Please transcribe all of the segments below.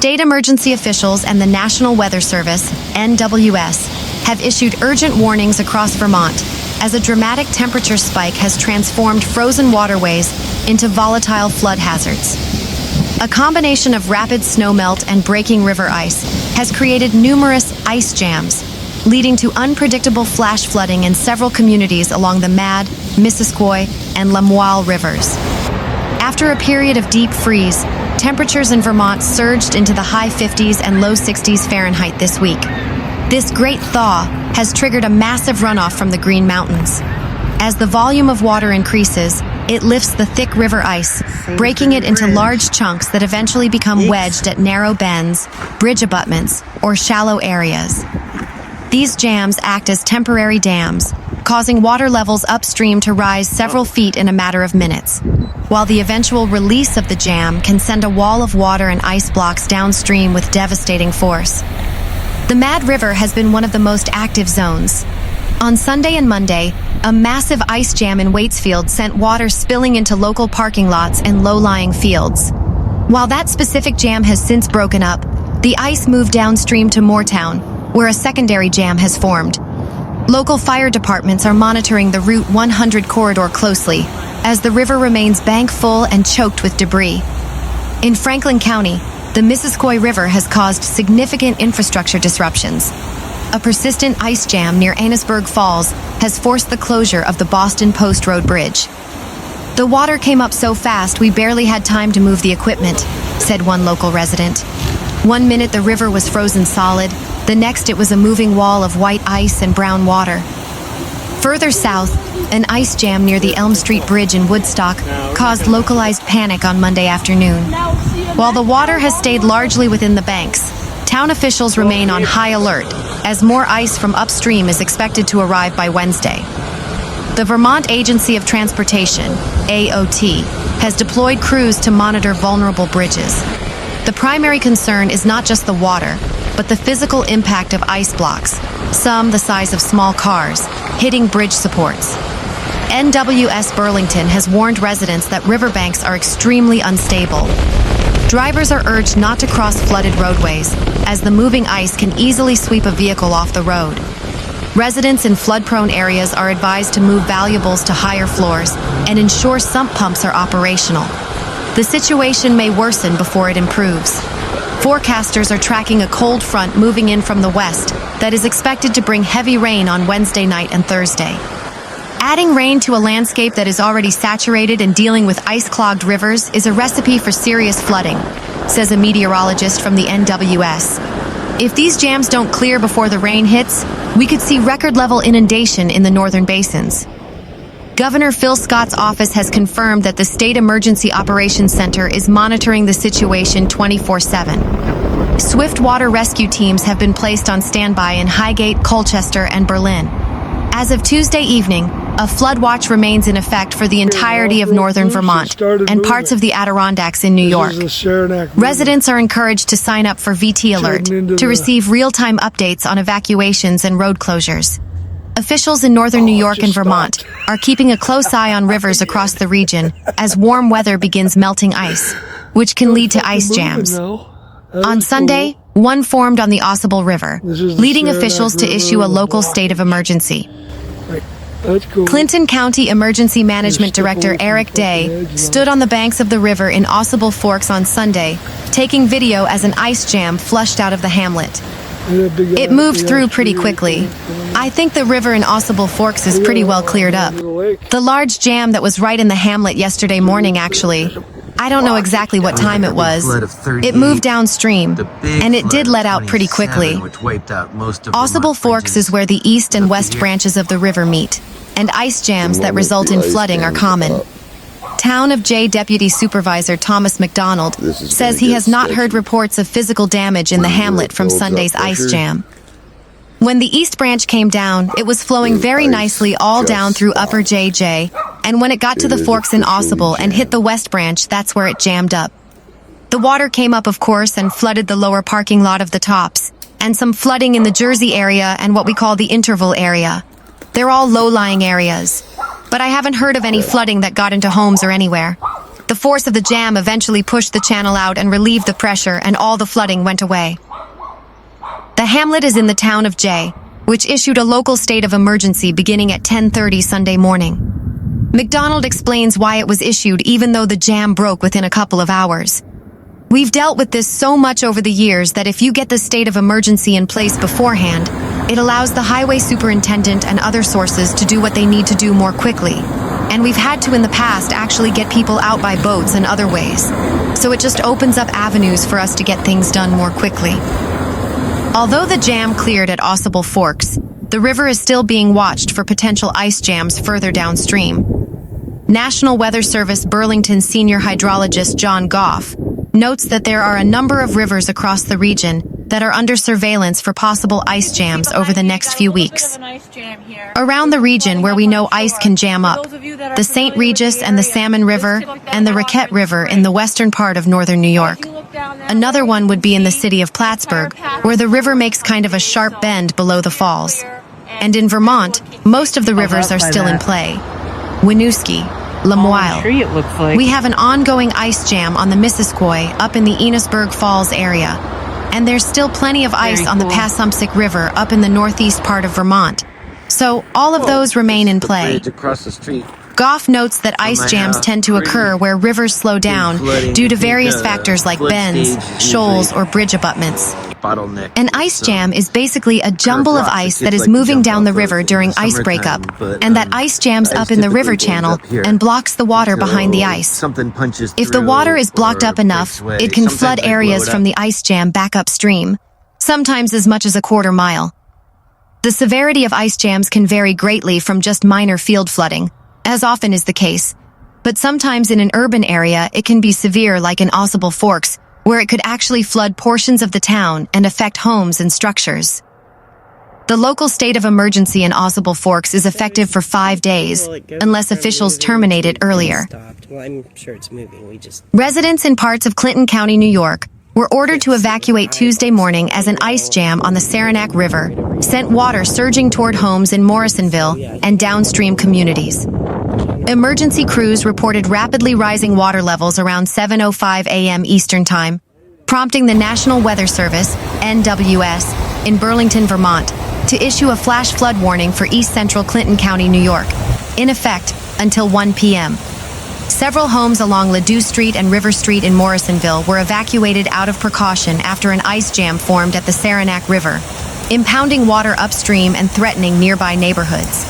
State emergency officials and the National Weather Service, NWS, have issued urgent warnings across Vermont as a dramatic temperature spike has transformed frozen waterways into volatile flood hazards. A combination of rapid snowmelt and breaking river ice has created numerous ice jams, leading to unpredictable flash flooding in several communities along the Mad, Missisquoi, and Lamoille rivers. After a period of deep freeze, temperatures in Vermont surged into the high 50s and low 60s Fahrenheit this week. This great thaw has triggered a massive runoff from the Green Mountains. As the volume of water increases, it lifts the thick river ice, breaking it into large chunks that eventually become wedged at narrow bends, bridge abutments, or shallow areas. These jams act as temporary dams, causing water levels upstream to rise several feet in a matter of minutes, while the eventual release of the jam can send a wall of water and ice blocks downstream with devastating force. The Mad River has been one of the most active zones. On Sunday and Monday, a massive ice jam in Waitsfield sent water spilling into local parking lots and low-lying fields. While that specific jam has since broken up, the ice moved downstream to Moortown, where a secondary jam has formed. Local fire departments are monitoring the Route 100 corridor closely, as the river remains bank full and choked with debris. In Franklin County, the Missisquoi River has caused significant infrastructure disruptions. A persistent ice jam near Enosburgh Falls has forced the closure of the Boston Post Road Bridge. "The water came up so fast we barely had time to move the equipment," said one local resident. One minute the river was frozen solid, the next it was a moving wall of white ice and brown water. Further south, an ice jam near the Elm Street Bridge in Woodstock caused localized panic on Monday afternoon. While the water has stayed largely within the banks, town officials remain on high alert as more ice from upstream is expected to arrive by Wednesday. The Vermont Agency of Transportation, AOT, has deployed crews to monitor vulnerable bridges. The primary concern is not just the water, but the physical impact of ice blocks, some the size of small cars, hitting bridge supports. NWS Burlington has warned residents that riverbanks are extremely unstable. Drivers are urged not to cross flooded roadways, as the moving ice can easily sweep a vehicle off the road. Residents in flood-prone areas are advised to move valuables to higher floors and ensure sump pumps are operational. The situation may worsen before it improves. Forecasters are tracking a cold front moving in from the west that is expected to bring heavy rain on Wednesday night and Thursday. Adding rain to a landscape that is already saturated and dealing with ice-clogged rivers is a recipe for serious flooding, says a meteorologist from the NWS. If these jams don't clear before the rain hits, we could see record-level inundation in the northern basins. Governor Phil Scott's office has confirmed that the State Emergency Operations Center is monitoring the situation 24/7. Swift water rescue teams have been placed on standby in Highgate, Colchester, and Berlin. As of Tuesday evening, a flood watch remains in effect for the entirety of northern Vermont and parts of the Adirondacks in New York. Residents are encouraged to sign up for VT Alert to receive real-time updates on evacuations and road closures. Officials in northern New York and Vermont are keeping a close eye on rivers across the region as warm weather begins melting ice, which can lead to ice jams. On Sunday, one formed on the Ausable River, leading officials to issue a local state of emergency. Clinton County Emergency Management Director Eric Day stood on the banks of the river in Ausable Forks on Sunday, taking video as an ice jam flushed out of the hamlet. It moved through pretty quickly. I think the river in Ausable Forks is pretty well cleared up. The large jam that was right in the hamlet yesterday morning, actually. I don't know exactly what time it was. It moved downstream, and it did let out pretty quickly. Ausable Forks is where the east and west branches of the river meet, and ice jams that result in flooding are common. Town of J Deputy Supervisor Thomas McDonald says he has not heard reports of physical damage in the hamlet from Sunday's ice jam. When the East Branch came down, it was flowing very nicely all down through Upper JJ, and when it got to the forks in Ausable and hit the West Branch, that's where it jammed up. The water came up, of course, and flooded the lower parking lot of the Tops, and some flooding in the Jersey area and what we call the Intervale area. They're all low-lying areas, but I haven't heard of any flooding that got into homes or anywhere. The force of the jam eventually pushed the channel out and relieved the pressure, and all the flooding went away. The hamlet is in the town of Jay, which issued a local state of emergency beginning at 10:30 Sunday morning. McDonald explains why it was issued even though the jam broke within a couple of hours. We've dealt with this so much over the years that if you get the state of emergency in place beforehand, it allows the highway superintendent and other sources to do what they need to do more quickly. And we've had to in the past actually get people out by boats and other ways. So it just opens up avenues for us to get things done more quickly. Although the jam cleared at Ausable Forks, the river is still being watched for potential ice jams further downstream. National Weather Service Burlington senior hydrologist John Goff notes that there are a number of rivers across the region that are under surveillance for possible ice jams over the next few weeks. Around the region where we know ice can jam up, the St. Regis and the Salmon River and the Raquette River in the western part of northern New York. Another one would be in the city of Plattsburgh, where the river makes kind of a sharp bend below the falls. And in Vermont, most of the rivers are still in play. Winooski, Lamoille. We have an ongoing ice jam on the Missisquoi up in the Enosburgh Falls area. And there's still plenty of ice on the Passumpsic River up in the northeast part of Vermont. So all of those remain in play. Across the street. Goff notes that ice jams tend to occur where rivers slow down due to various factors like bends, shoals, or bridge abutments. An ice jam is basically a jumble of ice that is moving down the river during ice breakup, and that ice jams up in the river channel and blocks the water behind the ice. If the water is blocked up enough, it can flood areas from the ice jam back upstream, sometimes as much as a quarter mile. The severity of ice jams can vary greatly from just minor field flooding, as often is the case, but sometimes in an urban area it can be severe, like in Ausable Forks, where it could actually flood portions of the town and affect homes and structures. The local state of emergency in Ausable Forks is effective for 5 days, unless officials terminate it earlier. Residents in parts of Clinton County, New York, were ordered to evacuate Tuesday morning as an ice jam on the Saranac River sent water surging toward homes in Morrisonville and downstream communities. Emergency crews reported rapidly rising water levels around 7:05 a.m. Eastern Time, prompting the National Weather Service, NWS, in Burlington, Vermont, to issue a flash flood warning for east central Clinton County, New York, in effect until 1 p.m. Several homes along Ladue Street and River Street in Morrisonville were evacuated out of precaution after an ice jam formed at the Saranac River, impounding water upstream and threatening nearby neighborhoods.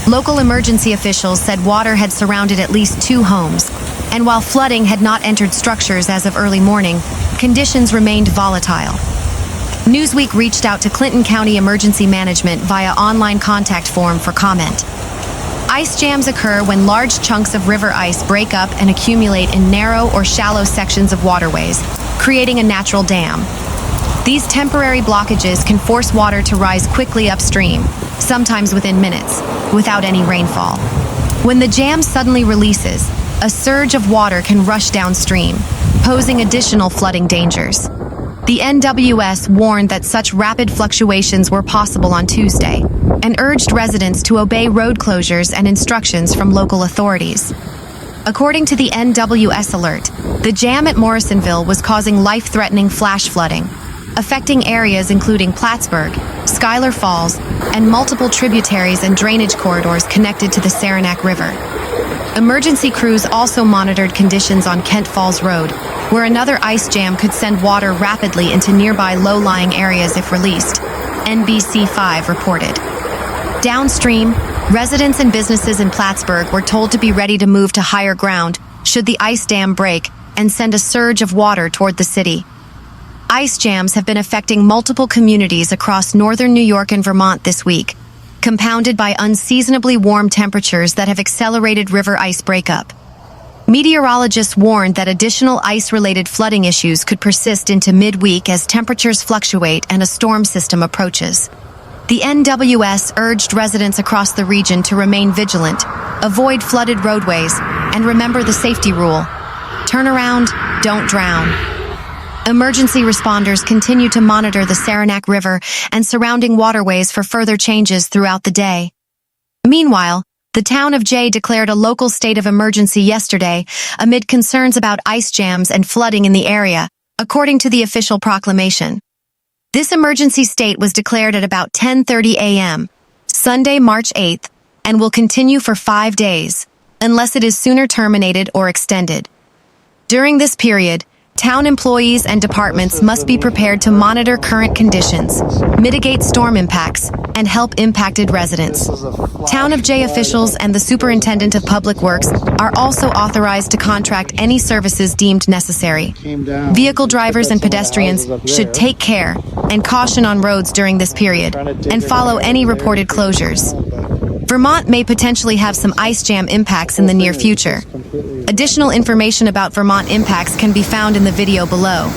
Local emergency officials said water had surrounded at least 2 homes, and while flooding had not entered structures as of early morning, conditions remained volatile. Newsweek reached out to Clinton County Emergency Management via online contact form for comment. Ice jams occur when large chunks of river ice break up and accumulate in narrow or shallow sections of waterways, creating a natural dam. These temporary blockages can force water to rise quickly upstream, sometimes within minutes, without any rainfall. When the jam suddenly releases, a surge of water can rush downstream, posing additional flooding dangers. The NWS warned that such rapid fluctuations were possible on Tuesday, and urged residents to obey road closures and instructions from local authorities. According to the NWS alert, the jam at Morrisonville was causing life-threatening flash flooding, affecting areas including Plattsburgh, Schuyler Falls, and multiple tributaries and drainage corridors connected to the Saranac River. Emergency crews also monitored conditions on Kent Falls Road, where another ice jam could send water rapidly into nearby low-lying areas if released, NBC5 reported. Downstream, residents and businesses in Plattsburgh were told to be ready to move to higher ground should the ice dam break and send a surge of water toward the city. Ice jams have been affecting multiple communities across northern New York and Vermont this week, compounded by unseasonably warm temperatures that have accelerated river ice breakup. Meteorologists warned that additional ice-related flooding issues could persist into midweek as temperatures fluctuate and a storm system approaches. The NWS urged residents across the region to remain vigilant, avoid flooded roadways, and remember the safety rule: turn around, don't drown. Emergency responders continue to monitor the Saranac River and surrounding waterways for further changes throughout the day. Meanwhile, The town of Jay declared a local state of emergency yesterday amid concerns about ice jams and flooding in the area, according to the official proclamation. This emergency state was declared at about 10:30 a.m., Sunday, March 8th, and will continue for 5 days, unless it is sooner terminated or extended. During this period, town employees and departments must be prepared to monitor current conditions, mitigate storm impacts, and help impacted residents. Town of Jay officials and the Superintendent of Public Works are also authorized to contract any services deemed necessary. Vehicle drivers and pedestrians should take care and caution on roads during this period and follow any reported closures. Vermont may potentially have some ice jam impacts in the near future. Additional information about Vermont impacts can be found in the video below.